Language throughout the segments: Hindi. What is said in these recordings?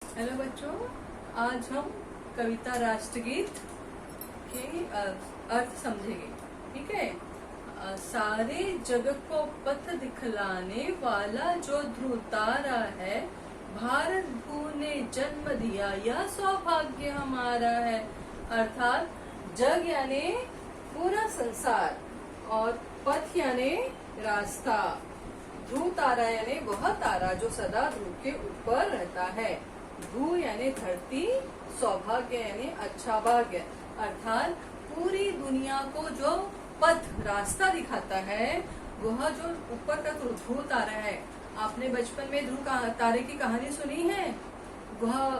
हेलो बच्चों, आज हम कविता राष्ट्रगीत के अर्थ समझेंगे। ठीक है। सारे जग को पथ दिखलाने वाला जो ध्रुव तारा है, भारत भू ने जन्म दिया, यह सौभाग्य हमारा है। अर्थात जग यानी पूरा संसार और पथ यानी रास्ता, ध्रुव तारा यानी वह तारा जो सदा ध्रुव के ऊपर रहता है। भू यानी धरती, सौभाग्य यानी अच्छा भाग्य। अर्थात पूरी दुनिया को जो पथ रास्ता दिखाता है, वह जो ऊपर का ध्रुव तारा है। आपने बचपन में ध्रुव तारे की कहानी सुनी है? वह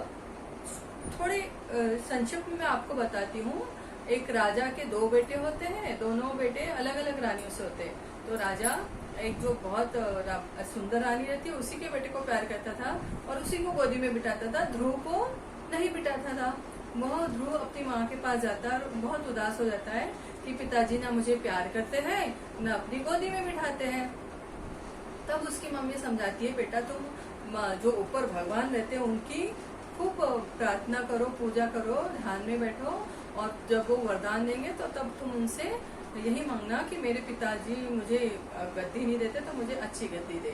थोड़े संक्षिप्त में आपको बताती हूँ। एक राजा के दो बेटे होते हैं, दोनों बेटे अलग अलग रानियों से होते हैं। तो राजा एक जो बहुत सुंदर रानी रहती है, उसी के बेटे को प्यार करता था और उसी को गोदी में बिठाता था। ध्रुव को नहीं बिठाता था। वह ध्रुव अपनी माँ के पास जाता है और बहुत उदास हो जाता है कि पिताजी ना मुझे प्यार करते हैं, न अपनी गोदी में बिठाते हैं। तब उसकी मम्मी समझाती है, बेटा तुम जो ऊपर भगवान रहते हैं उनकी खूब प्रार्थना करो, पूजा करो, ध्यान में बैठो, और जब वो वरदान देंगे तो तब तुम उनसे यही मांगना कि मेरे पिताजी मुझे गद्दी नहीं देते तो मुझे अच्छी गद्दी दे।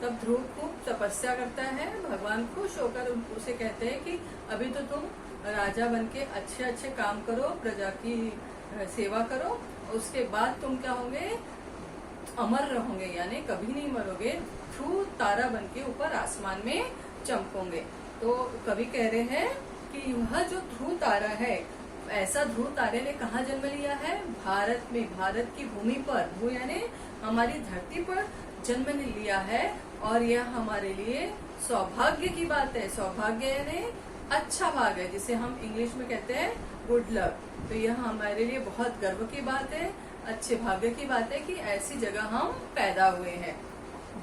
तब ध्रुव खूब तपस्या करता है। भगवान खुश होकर उसे कहते हैं कि अभी तो तुम राजा बनके अच्छे अच्छे काम करो, प्रजा की सेवा करो, उसके बाद तुम क्या होंगे, अमर रहोगे, यानी कभी नहीं मरोगे, ध्रुव तारा बनके ऊपर आसमान में चमकोगे। तो कवि कह रहे हैं कि वह जो ध्रुव तारा है, ऐसा ध्रुव तारे ने कहाँ जन्म लिया है? भारत में, भारत की भूमि पर, भू यानी हमारी धरती पर जन्म लिया है। और यह हमारे लिए सौभाग्य की बात है। सौभाग्य यानी अच्छा भाग है, जिसे हम इंग्लिश में कहते हैं गुड लक। तो यह हमारे लिए बहुत गर्व की बात है, अच्छे भाग्य की बात है कि ऐसी जगह हम पैदा हुए हैं।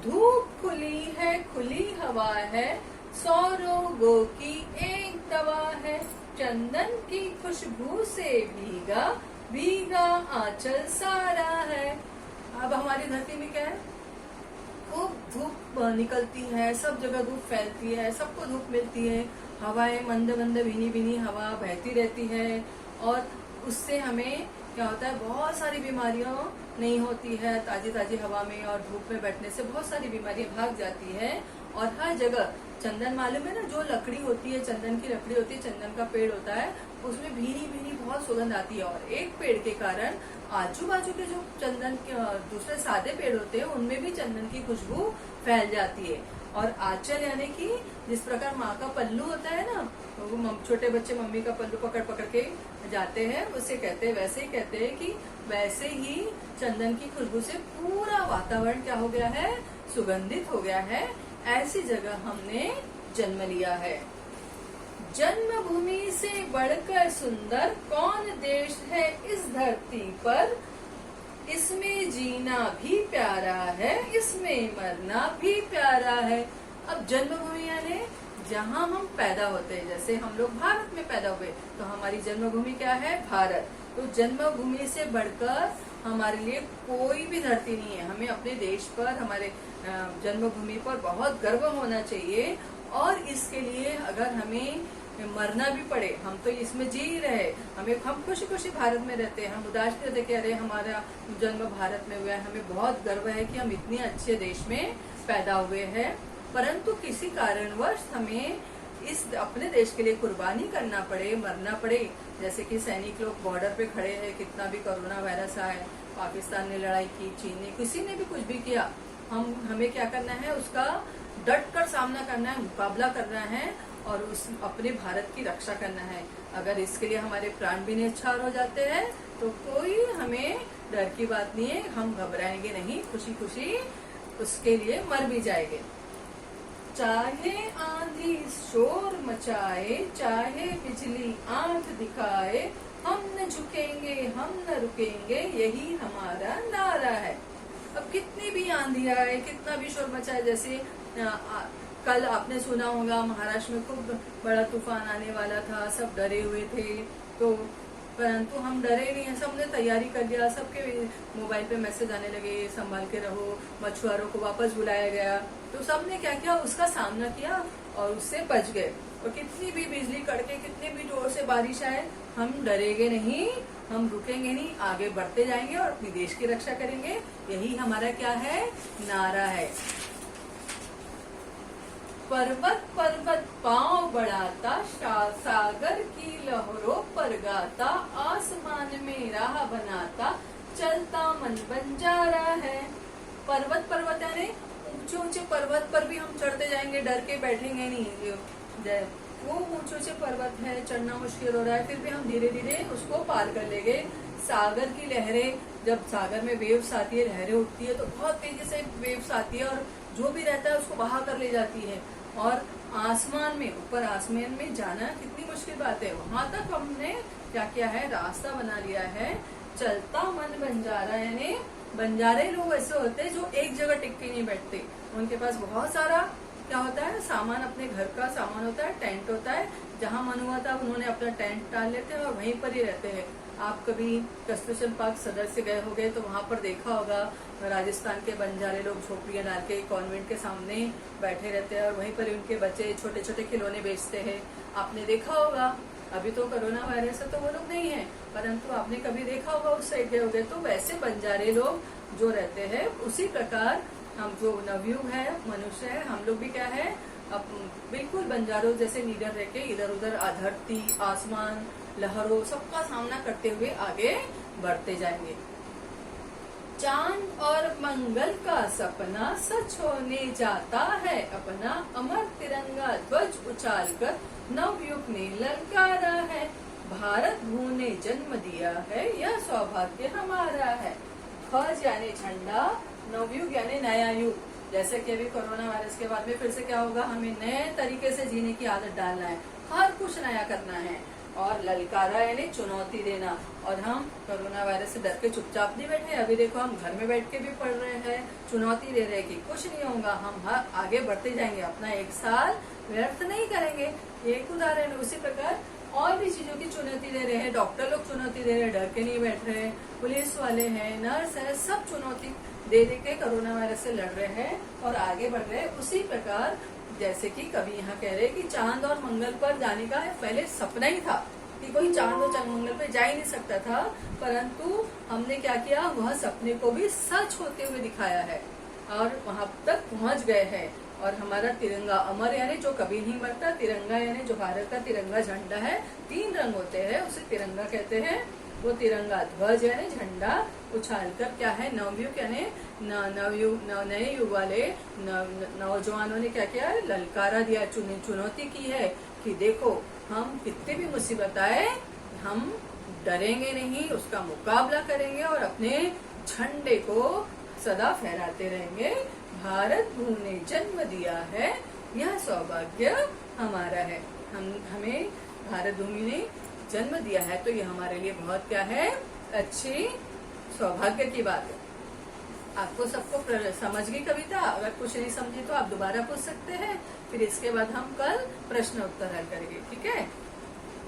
धूप खुली है, खुली हवा है, 100 रोगों की एक दवा है, चंदन की खुशबू से भीगा भीगा आंचल सारा है। अब हमारी धरती में क्या है? खूब धूप निकलती है, सब जगह धूप फैलती है, सबको धूप मिलती है, हवाएं मंद मंद भीनी भीनी हवा बहती रहती है, और उससे हमें क्या होता है, बहुत सारी बीमारियां नहीं होती है। ताजी ताजी हवा में और धूप में बैठने से बहुत सारी बीमारियां भाग जाती है। और हर जगह चंदन, मालूम है ना, जो लकड़ी होती है, चंदन की लकड़ी होती है, चंदन का पेड़ होता है, उसमें भीनी भीनी बहुत सुगंध आती है। और एक पेड़ के कारण आजू बाजू के जो चंदन के दूसरे सादे पेड़ होते हैं, उनमें भी चंदन की खुशबू फैल जाती है। और आंचल यानी कि जिस प्रकार माँ का पल्लू होता है ना, तो वो छोटे बच्चे मम्मी का पल्लू पकड़ पकड़ के जाते हैं, उसे कहते हैं, वैसे ही कहते हैं कि वैसे ही चंदन की खुशबू से पूरा वातावरण क्या हो गया है, सुगंधित हो गया है। ऐसी जगह हमने जन्म लिया है। जन्मभूमि से बढ़कर सुंदर कौन देश है इस धरती पर, इसमें जीना भी प्यारा है, इसमें मरना भी प्यारा है। अब जन्मभूमि यानी जहाँ हम पैदा होते हैं। जैसे हम लोग भारत में पैदा हुए, तो हमारी जन्मभूमि क्या है? भारत। तो जन्मभूमि से बढ़कर हमारे लिए कोई भी धरती नहीं है। हमें अपने देश पर, हमारे जन्मभूमि पर बहुत गर्व होना चाहिए। और इसके लिए अगर हमें मरना भी पड़े, हम तो इसमें जी रहे, हम खुशी खुशी भारत में रहते हैं, हम उदास नहीं रहते कि अरे हमारा जन्म भारत में हुआ है। हमें बहुत गर्व है कि हम इतने अच्छे देश में पैदा हुए हैं। परंतु किसी कारणवश हमें इस अपने देश के लिए कुर्बानी करना पड़े, मरना पड़े। जैसे कि सैनिक लोग बॉर्डर पे खड़े हैं, कितना भी कोरोना वायरस आए, पाकिस्तान ने लड़ाई की, चीन ने, किसी ने भी कुछ भी किया, हमें क्या करना है, उसका डट कर सामना करना है, मुकाबला करना है और उस अपने भारत की रक्षा करना है। अगर इसके लिए हमारे प्राण भी न्यौछावर हो जाते हैं तो कोई हमें डर की बात नहीं है, हम घबराएंगे नहीं, खुशी खुशी उसके लिए मर भी जाएंगे। चाहे आंधी शोर मचाए, चाहे बिजली आंख दिखाए, हम न झुकेंगे, हम न रुकेंगे, यही हमारा नारा है। अब कितनी भी आंधी आए, कितना भी शोर मचाए, जैसे कल आपने सुना होगा महाराष्ट्र में खूब बड़ा तूफान आने वाला था, सब डरे हुए थे, तो परंतु हम डरे नहीं, सबने तैयारी कर लिया, सबके मोबाइल पे मैसेज आने लगे, संभाल के रहो, मछुआरों को वापस बुलाया गया, तो सबने क्या किया, उसका सामना किया और उससे बच गए। और कितनी भी बिजली कड़के, कितनी भी जोर से बारिश आए, हम डरेंगे नहीं, हम रुकेंगे नहीं, आगे बढ़ते जाएंगे और अपनी देश की रक्षा करेंगे। यही हमारा क्या है, नारा है। पर्वत पर्वत पांव बढ़ाता, सागर की लहरों पर गाता, आसमान में राह बनाता, चलता मन बंजारा है। पर्वत पर्वत यानी ऊंचे ऊंचे पर्वत पर भी हम चढ़ते जाएंगे, डर के बैठेंगे नहीं। वो ऊंचे ऊंचे पर्वत है, चढ़ना मुश्किल हो रहा है, फिर भी हम धीरे धीरे उसको पार कर लेंगे। सागर की लहरें, जब सागर में वेव्स आती है, लहरें उठती है, तो बहुत तेजी से वेव्स आती है और जो भी रहता है उसको बहा कर ले जाती है। और आसमान में, ऊपर आसमान में जाना कितनी मुश्किल बात है, वहां तक हमने क्या किया है, रास्ता बना लिया है। चलता मन बंजारा, यानी बंजारे लोग ऐसे होते हैं जो एक जगह टिक के नहीं बैठते। उनके पास बहुत सारा क्या होता है, सामान, अपने घर का सामान होता है, टेंट होता है, जहां मन हुआ था उन्होंने अपना टेंट डाल लेते हैं और वहीं पर ही रहते हैं। आप कभी कस्तूरबा पार्क सदर से गए होंगे तो वहां पर देखा होगा, राजस्थान के बंजारे लोग झोपड़ियां डाल के कॉन्वेंट के सामने बैठे रहते हैं और वहीं पर उनके बच्चे छोटे छोटे खिलौने बेचते हैं। आपने देखा होगा। अभी तो कोरोना वायरस है तो वो लोग नहीं है, परंतु आपने कभी देखा होगा, उस साइड गए होंगे तो वैसे बंजारे लोग जो रहते हैं, उसी प्रकार हम जो नवयुग है, मनुष्य है, हम लोग भी क्या है, अब बिल्कुल बंजारों जैसे लीडर रह के इधर उधर धरती, आसमान, लहरों, सबका सामना करते हुए आगे बढ़ते जाएंगे। चांद और मंगल का सपना सच होने जाता है अपना, अमर तिरंगा ध्वज उछाल कर नवयुग ने ललकारा है। भारत भूमि ने जन्म दिया है, यह सौभाग्य हमारा है। ध्वज यानी झंडा, नवयुग यानी नया युग। जैसे कि अभी कोरोना वायरस के बाद में फिर से क्या होगा, हमें नए तरीके से जीने की आदत डालना है, हर कुछ नया करना है। और ललकारा यानी चुनौती देना। और हम कोरोना वायरस से डर के चुपचाप नहीं बैठे, अभी देखो हम घर में बैठ के भी पढ़ रहे हैं, चुनौती दे रहे हैं कि कुछ नहीं होगा, हम हर आगे बढ़ते जाएंगे, अपना एक साल व्यर्थ नहीं करेंगे। एक उदाहरण है। उसी प्रकार और भी चीजों की चुनौती दे रहे हैं, डॉक्टर लोग चुनौती दे रहे हैं, डर के नहीं बैठ रहे हैं, पुलिस वाले हैं, नर्स है, सब चुनौती दे दे के कोरोना वायरस से लड़ रहे हैं और आगे बढ़ रहे हैं। उसी प्रकार जैसे कि कवि यहाँ कह रहे हैं कि चांद और मंगल पर जाने का पहले सपना ही था कि कोई चांद और मंगल पर जा ही नहीं सकता था, परंतु हमने क्या किया, वह सपने को भी सच होते हुए दिखाया है और वहां तक पहुंच गए हैं। और हमारा तिरंगा अमर यानी जो कभी नहीं मरता, तिरंगा यानी जो भारत का तिरंगा झंडा है, 3 रंग होते हैं, उसे तिरंगा कहते हैं। वो तिरंगा ध्वज यानी झंडा उछाल कर क्या है, नवयुग यानी नए युग वाले नौजवानों ने क्या किया, ललकारा दिया, चुनौती की है कि देखो हम कितने भी मुसीबत आए, हम डरेंगे नहीं, उसका मुकाबला करेंगे और अपने झंडे को सदा फहराते रहेंगे। भारत भूमि ने जन्म दिया है, यह सौभाग्य हमारा है। हमें भारत भूमि ने जन्म दिया है तो ये हमारे लिए बहुत क्या है, अच्छी सौभाग्य की बात है। आपको सबको समझ गई कविता? अगर कुछ नहीं समझी तो आप दोबारा पूछ सकते हैं, फिर इसके बाद हम कल प्रश्न उत्तर हल करेंगे, ठीक है।